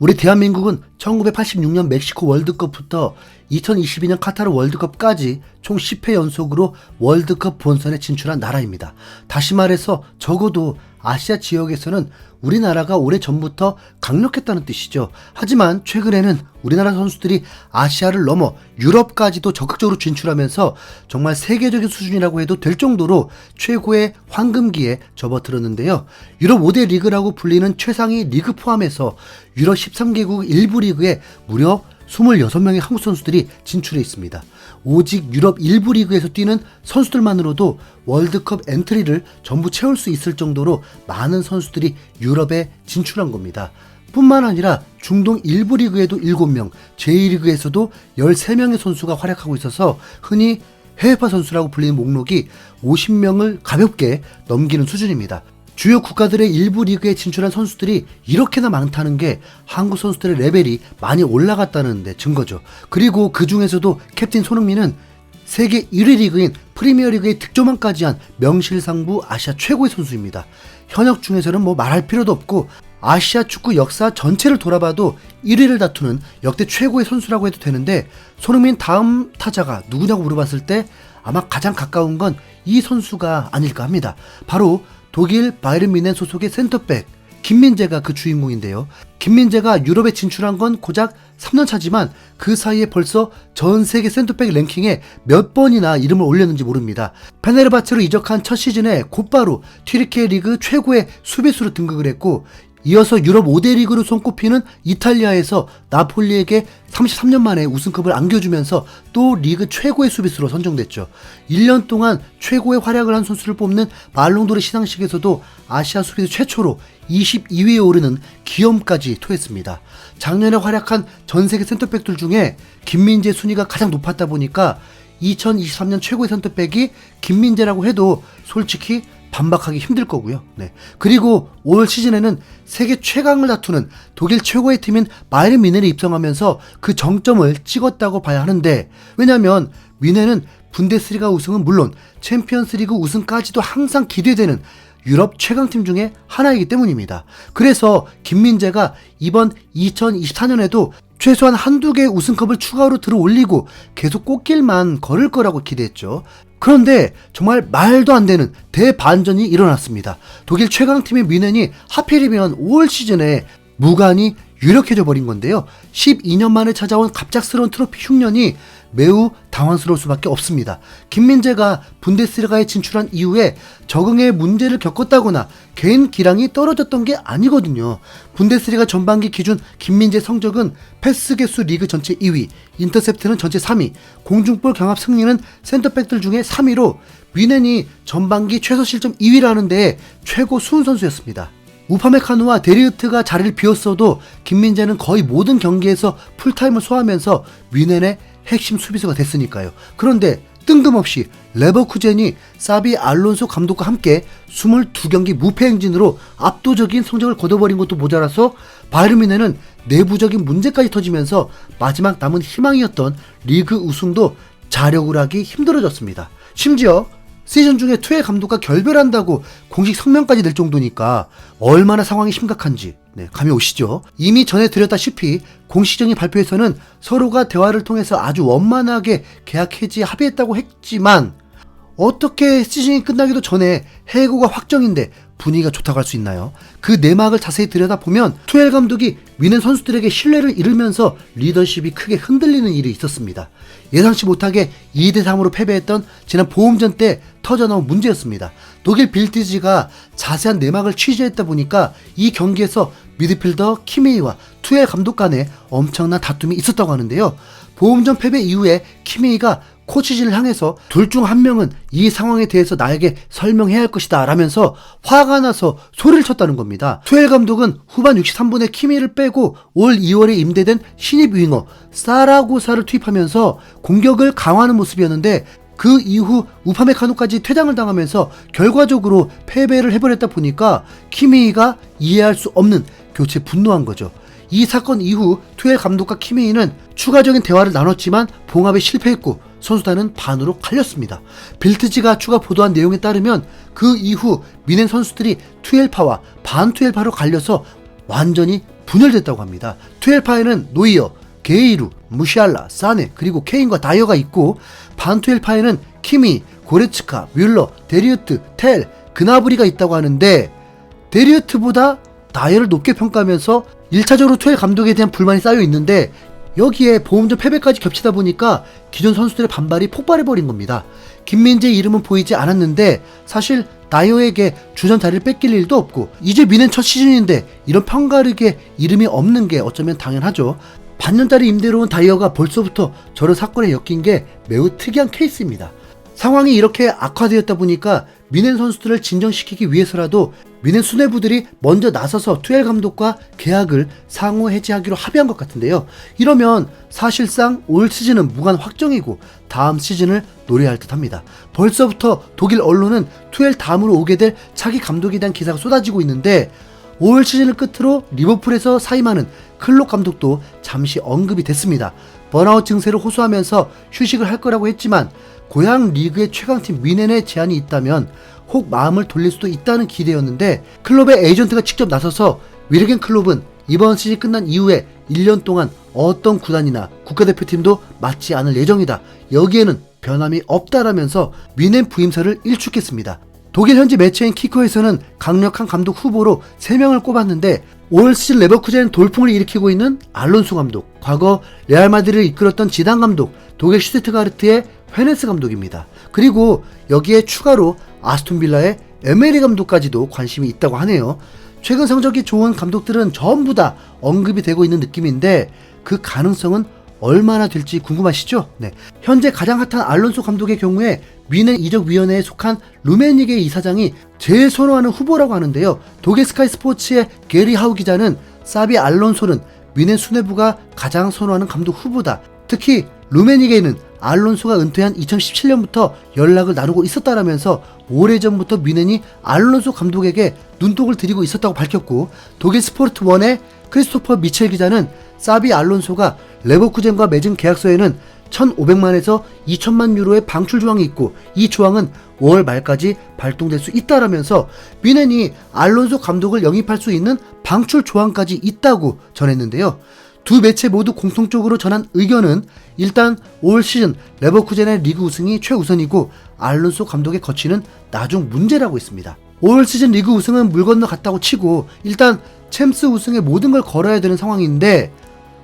우리 대한민국은 1986년 멕시코 월드컵부터 2022년 카타르 월드컵까지 총 10회 연속으로 월드컵 본선에 진출한 나라입니다. 다시 말해서 적어도 아시아 지역에서는 우리나라가 오래전부터 강력했다는 뜻이죠. 하지만 최근에는 우리나라 선수들이 아시아를 넘어 유럽까지도 적극적으로 진출하면서 정말 세계적인 수준이라고 해도 될 정도로 최고의 황금기에 접어들었는데요. 유럽 5대 리그라고 불리는 최상위 리그 포함해서 유럽 13개국 일부 리그에 무려 26명의 한국 선수들이 진출해 있습니다. 오직 유럽 일부 리그에서 뛰는 선수들만으로도 월드컵 엔트리를 전부 채울 수 있을 정도로 많은 선수들이 유럽에 진출한 겁니다. 뿐만 아니라 중동 일부 리그에도 7명, 제2리그에서도 13명의 선수가 활약하고 있어서 흔히 해외파 선수라고 불리는 목록이 50명을 가볍게 넘기는 수준입니다. 주요 국가들의 일부 리그에 진출한 선수들이 이렇게나 많다는 게 한국 선수들의 레벨이 많이 올라갔다는 데 증거죠. 그리고 그 중에서도 캡틴 손흥민은 세계 1위 리그인 프리미어리그의 득점왕까지 한 명실상부 아시아 최고의 선수입니다. 현역 중에서는 뭐 말할 필요도 없고 아시아 축구 역사 전체를 돌아봐도 1위를 다투는 역대 최고의 선수라고 해도 되는데, 손흥민 다음 타자가 누구냐고 물어봤을 때 아마 가장 가까운 건 이 선수가 아닐까 합니다. 바로 독일 바이에른 뮌헨 소속의 센터백 김민재가 그 주인공인데요. 김민재가 유럽에 진출한 건 고작 3년 차지만 그 사이에 벌써 전 세계 센터백 랭킹에 몇 번이나 이름을 올렸는지 모릅니다. 페네르바체로 이적한 첫 시즌에 곧바로 튀르키예 리그 최고의 수비수로 등극을 했고, 이어서 유럽 5대 리그로 손꼽히는 이탈리아에서 나폴리에게 33년 만에 우승컵을 안겨주면서 또 리그 최고의 수비수로 선정됐죠. 1년 동안 최고의 활약을 한 선수를 뽑는 발롱도르 시상식에서도 아시아 수비수 최초로 22위에 오르는 기염까지 토했습니다. 작년에 활약한 전세계 센터백들 중에 김민재 순위가 가장 높았다 보니까 2023년 최고의 센터백이 김민재라고 해도 솔직히 반박하기 힘들 거고요. 네. 그리고 올 시즌에는 세계 최강을 다투는 독일 최고의 팀인 바이에른 뮌헨에 입성하면서 그 정점을 찍었다고 봐야 하는데, 왜냐면 뮌헨은 분데스리가 우승은 물론 챔피언스리그 우승까지도 항상 기대되는 유럽 최강팀 중에 하나이기 때문입니다. 그래서 김민재가 이번 2024년에도 최소한 한두 개의 우승컵을 추가로 들어올리고 계속 꽃길만 걸을 거라고 기대했죠. 그런데 정말 말도 안 되는 대반전이 일어났습니다. 독일 최강팀의 뮌헨이 하필이면 올 시즌에 무관이 유력해져 버린 건데요. 12년 만에 찾아온 갑작스러운 트로피 흉년이 매우 당황스러울 수밖에 없습니다. 김민재가 분데스리가에 진출한 이후에 적응에 문제를 겪었다거나 개인 기량이 떨어졌던 게 아니거든요. 분데스리가 전반기 기준 김민재 성적은 패스 개수 리그 전체 2위, 인터셉트는 전체 3위, 공중볼 경합 승리는 센터백들 중에 3위로 뮌헨이 전반기 최소 실점 2위라는 데에 최고 수훈 선수였습니다. 우파메카노와 데리흐트가 자리를 비웠어도 김민재는 거의 모든 경기에서 풀타임을 소화하면서 뮌헨의 핵심 수비수가 됐으니까요. 그런데 뜬금없이 레버쿠젠이 사비 알론소 감독과 함께 22경기 무패 행진으로 압도적인 성적을 거둬버린 것도 모자라서 바이에른 뮌헨은 내부적인 문제까지 터지면서 마지막 남은 희망이었던 리그 우승도 자력을 하기 힘들어졌습니다. 심지어 시즌 중에 투엘 감독과 결별한다고 공식 성명까지 낼 정도니까 얼마나 상황이 심각한지 감이 오시죠. 이미 전에 드렸다시피 공식적인 발표에서는 서로가 대화를 통해서 아주 원만하게 계약 해지 합의했다고 했지만, 어떻게 시즌이 끝나기도 전에 해고가 확정인데 분위기가 좋다고 할 수 있나요? 그 내막을 자세히 들여다보면 투엘 감독이 뮌헨 선수들에게 신뢰를 잃으면서 리더십이 크게 흔들리는 일이 있었습니다. 예상치 못하게 2대3으로 패배했던 지난 보험전 때 터져나온 문제였습니다. 독일 빌디지가 자세한 내막을 취재했다 보니까 이 경기에서 미드필더 키메이와 투엘 감독 간에 엄청난 다툼이 있었다고 하는데요. 보험전 패배 이후에 키메이가 코치진을 향해서 둘 중 한 명은 이 상황에 대해서 나에게 설명해야 할 것이다 라면서 화가 나서 소리를 쳤다는 겁니다. 투엘 감독은 후반 63분에 키미를 빼고 올 2월에 임대된 신입 윙어 사라고사를 투입하면서 공격을 강화하는 모습이었는데, 그 이후 우파메카노까지 퇴장을 당하면서 결과적으로 패배를 해버렸다 보니까 키미가 이해할 수 없는 교체에 분노한 거죠. 이 사건 이후 투엘 감독과 키메이는 추가적인 대화를 나눴지만 봉합에 실패했고 선수단은 반으로 갈렸습니다. 빌트지가 추가 보도한 내용에 따르면 그 이후 뮌헨 선수들이 투엘파와 반투엘파로 갈려서 완전히 분열됐다고 합니다. 12파에는 노이어, 게이루, 무시알라, 사네, 그리고 케인과 다이어가 있고 반 12파에는 키미, 고레츠카, 뮬러, 데리우트, 텔, 그나브리가 있다고 하는데 데리우트보다 다이어를 높게 평가하면서 1차적으로 투엘 감독에 대한 불만이 쌓여 있는데 여기에 보험전 패배까지 겹치다 보니까 기존 선수들의 반발이 폭발해버린 겁니다. 김민재의 이름은 보이지 않았는데 사실 다이어에게 주전 자리를 뺏길 일도 없고 이제 미넨 첫 시즌인데 이런 편가르게 이름이 없는 게 어쩌면 당연하죠. 반년짜리 임대로 온 다이어가 벌써부터 저런 사건에 엮인 게 매우 특이한 케이스입니다. 상황이 이렇게 악화되었다 보니까 미넨 선수들을 진정시키기 위해서라도 미넨 수뇌부들이 먼저 나서서 투엘 감독과 계약을 상호 해지하기로 합의한 것 같은데요. 이러면 사실상 올 시즌은 무관 확정이고 다음 시즌을 노려야 할 듯합니다. 벌써부터 독일 언론은 투엘 다음으로 오게 될 차기 감독에 대한 기사가 쏟아지고 있는데 올 시즌을 끝으로 리버풀에서 사임하는 클록 감독도 잠시 언급이 됐습니다. 번아웃 증세를 호소하면서 휴식을 할 거라고 했지만 고향 리그의 최강팀 미넨의 제안이 있다면 혹 마음을 돌릴 수도 있다는 기대였는데 클럽의 에이전트가 직접 나서서 위르겐 클롭은 이번 시즌 끝난 이후에 1년 동안 어떤 구단이나 국가대표팀도 맡지 않을 예정이다. 여기에는 변함이 없다라면서 미넨 부임설을 일축했습니다. 독일 현지 매체인 키커에서는 강력한 감독 후보로 3명을 꼽았는데 올 시즌 레버쿠젠 돌풍을 일으키고 있는 알론소 감독, 과거 레알 마드리드를 이끌었던 지단 감독, 독일 슈투트가르트의 헤네스 감독입니다. 그리고 여기에 추가로 아스톤 빌라의 에메리 감독까지도 관심이 있다고 하네요. 최근 성적이 좋은 감독들은 전부 다 언급이 되고 있는 느낌인데 그 가능성은 얼마나 될지 궁금하시죠? 네. 현재 가장 핫한 알론소 감독의 경우에 미넨 이적위원회에 속한 루메니게 이사장이 제일 선호하는 후보라고 하는데요. 독일 스카이 스포츠의 게리 하우 기자는 사비 알론소는 미넨 수뇌부가 가장 선호하는 감독 후보다. 특히 루메니게는 알론소가 은퇴한 2017년부터 연락을 나누고 있었다라면서 오래전부터 미넨이 알론소 감독에게 눈독을 들이고 있었다고 밝혔고, 독일 스포르트1의 크리스토퍼 미첼 기자는 사비 알론소가 레버쿠젠과 맺은 계약서에는 1,500만에서 2,000만 유로의 방출 조항이 있고 이 조항은 5월 말까지 발동될 수 있다라면서 미넨이 알론소 감독을 영입할 수 있는 방출 조항까지 있다고 전했는데요. 두 매체 모두 공통적으로 전한 의견은 일단 올 시즌 레버쿠젠의 리그 우승이 최우선이고 알론소 감독의 거취는 나중 문제라고 했습니다. 올 시즌 리그 우승은 물 건너 갔다고 치고 일단 챔스 우승에 모든 걸 걸어야 되는 상황인데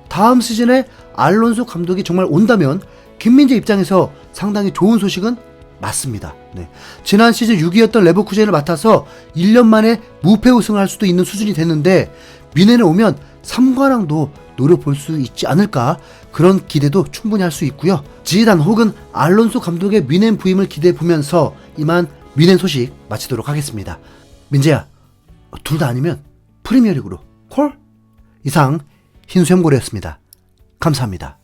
다음 시즌에 알론소 감독이 정말 온다면 김민재 입장에서 상당히 좋은 소식은 맞습니다. 네. 지난 시즌 6위였던 레버쿠젠을 맡아서 1년 만에 무패 우승을 할 수도 있는 수준이 됐는데 미넨에 오면 3관왕도 노려볼 수 있지 않을까, 그런 기대도 충분히 할 수 있고요. 지단 혹은 알론소 감독의 미넨 부임을 기대해보면서 이만 미넨 소식 마치도록 하겠습니다. 민재야, 둘 다 아니면 프리미어리그로 콜? 이상 흰수염고래였습니다. 감사합니다.